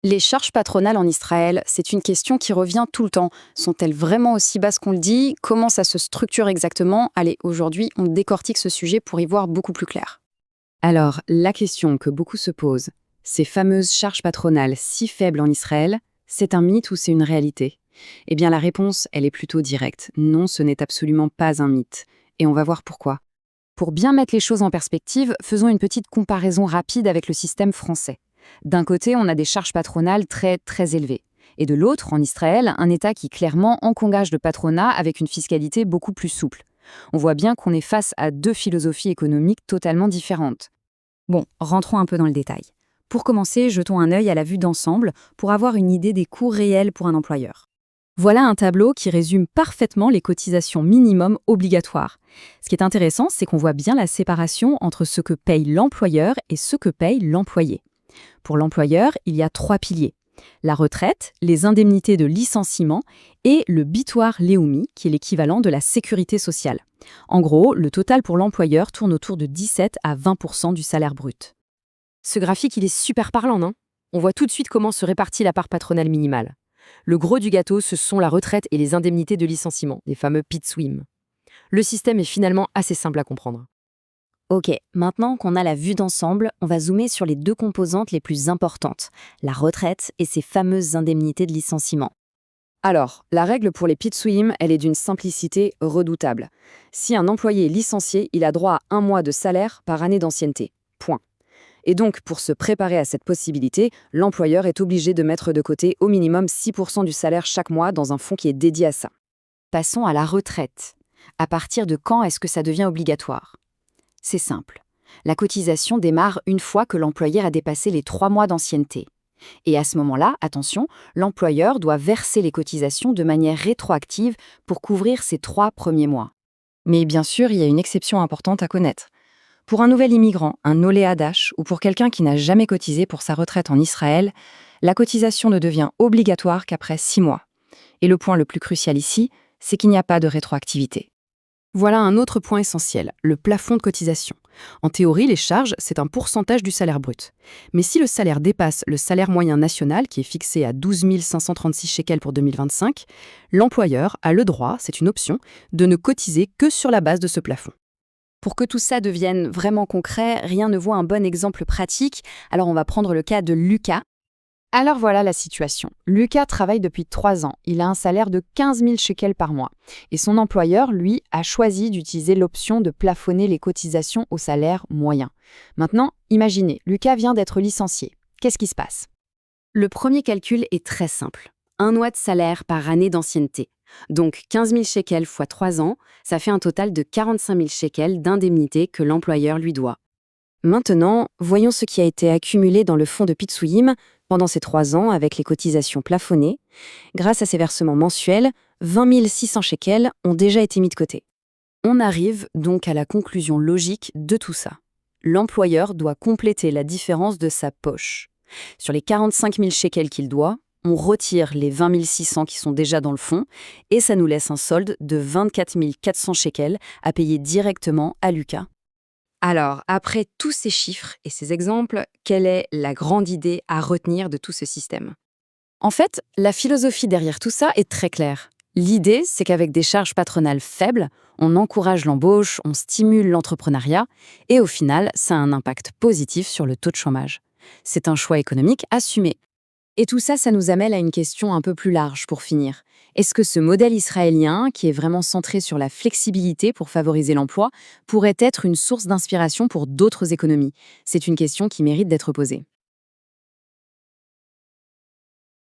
Les charges patronales en Israël, c'est une question qui revient tout le temps. Sont-elles vraiment aussi basses qu'on le dit? Comment ça se structure exactement? Allez, aujourd'hui, on décortique ce sujet pour y voir beaucoup plus clair. Alors, la question que beaucoup se posent, ces fameuses charges patronales si faibles en Israël, c'est un mythe ou c'est une réalité? Eh bien, la réponse, elle est plutôt directe. Non, ce n'est absolument pas un mythe. Et on va voir pourquoi. Pour bien mettre les choses en perspective, faisons une petite comparaison rapide avec le système français. D'un côté, on a des charges patronales très élevées. Et de l'autre, en Israël, un État qui clairement engage le patronat avec une fiscalité beaucoup plus souple. On voit bien qu'on est face à deux philosophies économiques totalement différentes. Bon, rentrons un peu dans le détail. Pour commencer, jetons un œil à la vue d'ensemble pour avoir une idée des coûts réels pour un employeur. Voilà un tableau qui résume parfaitement les cotisations minimum obligatoires. Ce qui est intéressant, c'est qu'on voit bien la séparation entre ce que paye l'employeur et ce que paye l'employé. Pour l'employeur, il y a trois piliers. La retraite, les indemnités de licenciement et le bitoire Leumi, qui est l'équivalent de la sécurité sociale. En gros, le total pour l'employeur tourne autour de 17 à 20% du salaire brut. Ce graphique, il est super parlant, non? On voit tout de suite comment se répartit la part patronale minimale. Le gros du gâteau, ce sont la retraite et les indemnités de licenciement, les fameux PITSWIM. Le système est finalement assez simple à comprendre. Ok, maintenant qu'on a la vue d'ensemble, on va zoomer sur les deux composantes les plus importantes, la retraite et ses fameuses indemnités de licenciement. Alors, la règle pour les PITSWIM, elle est d'une simplicité redoutable. Si un employé est licencié, il a droit à 1 mois de salaire par année d'ancienneté. Point. Et donc, pour se préparer à cette possibilité, l'employeur est obligé de mettre de côté au minimum 6% du salaire chaque mois dans un fonds qui est dédié à ça. Passons à la retraite. À partir de quand est-ce que ça devient obligatoire? C'est simple. La cotisation démarre une fois que l'employeur a dépassé les 3 mois d'ancienneté. Et à ce moment-là, attention, l'employeur doit verser les cotisations de manière rétroactive pour couvrir ces 3 premiers mois. Mais bien sûr, il y a une exception importante à connaître. Pour un nouvel immigrant, un Olé Hadash, ou pour quelqu'un qui n'a jamais cotisé pour sa retraite en Israël, la cotisation ne devient obligatoire qu'après 6 mois. Et le point le plus crucial ici, c'est qu'il n'y a pas de rétroactivité. Voilà un autre point essentiel, le plafond de cotisation. En théorie, les charges, c'est un pourcentage du salaire brut. Mais si le salaire dépasse le salaire moyen national, qui est fixé à 12 536 shekels pour 2025, l'employeur a le droit, c'est une option, de ne cotiser que sur la base de ce plafond. Pour que tout ça devienne vraiment concret, rien ne vaut un bon exemple pratique, alors on va prendre le cas de Lucas. Alors voilà la situation. Lucas travaille depuis 3 ans. Il a un salaire de 15 000 shekels par mois. Et son employeur, lui, a choisi d'utiliser l'option de plafonner les cotisations au salaire moyen. Maintenant, imaginez, Lucas vient d'être licencié. Qu'est-ce qui se passe? Le premier calcul est très simple. 1 mois de salaire par année d'ancienneté. Donc 15 000 shekels x 3 ans, ça fait un total de 45 000 shekels d'indemnité que l'employeur lui doit. Maintenant, voyons ce qui a été accumulé dans le fonds de PITSWIM pendant ces 3 ans avec les cotisations plafonnées. Grâce à ces versements mensuels, 20 600 shekels ont déjà été mis de côté. On arrive donc à la conclusion logique de tout ça. L'employeur doit compléter la différence de sa poche. Sur les 45 000 shekels qu'il doit, on retire les 20 600 qui sont déjà dans le fonds et ça nous laisse un solde de 24 400 shekels à payer directement à Lucas. Alors, après tous ces chiffres et ces exemples, quelle est la grande idée à retenir de tout ce système? En fait, la philosophie derrière tout ça est très claire. L'idée, c'est qu'avec des charges patronales faibles, on encourage l'embauche, on stimule l'entrepreneuriat et au final, ça a un impact positif sur le taux de chômage. C'est un choix économique assumé. Et tout ça, ça nous amène à une question un peu plus large pour finir. Est-ce que ce modèle israélien, qui est vraiment centré sur la flexibilité pour favoriser l'emploi, pourrait être une source d'inspiration pour d'autres économies? C'est une question qui mérite d'être posée.